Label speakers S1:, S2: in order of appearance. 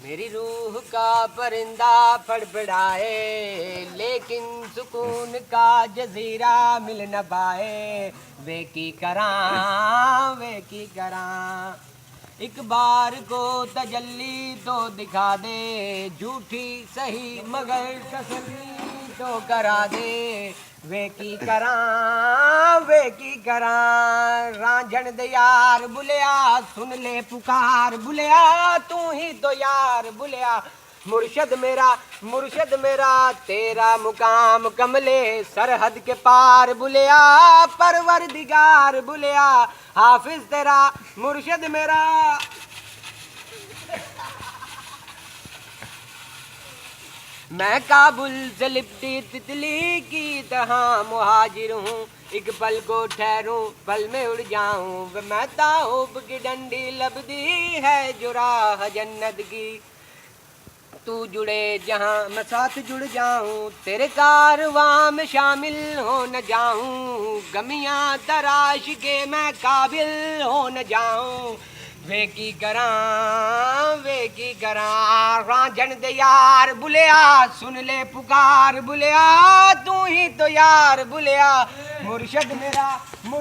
S1: मेरी रूह का परिंदा फड़फड़ाए, लेकिन सुकून का जजीरा मिल न पाए। वे की करां, वे की करां। एक बार को तजल्ली तो दिखा दे, झूठी सही मगर तसल्ली तो करा दे। वे की करां, वे की करां। रांझण दे यार बुलिया, सुन ले पुकार बुलिया, तू ही तो यार बुलिया। मुर्शद मेरा तेरा मुकाम कमले सरहद के पार बुलिया, परवरदिगार बुलिया। हाफिज तेरा मुर्शद मेरा। मैं काबुल से लिपटी तितली की तरह मुहाजिर हूँ, एक पल को ठहरूं पल में उड़ जाऊं। मैं ताऊब की डंडी लबदी है जो राह जन्नत की, तू जुड़े जहाँ मैं साथ जुड़ जाऊं। तेरे कारवां में शामिल हो न जाऊं, गमियां तराश के मैं काबिल हो न जाऊं। वे की करां, वे की करां। रांझण दे यार बुलिया, सुन ले पुकार बुलिया, तू ही तो यार बुलिया। मुर्शद मेरा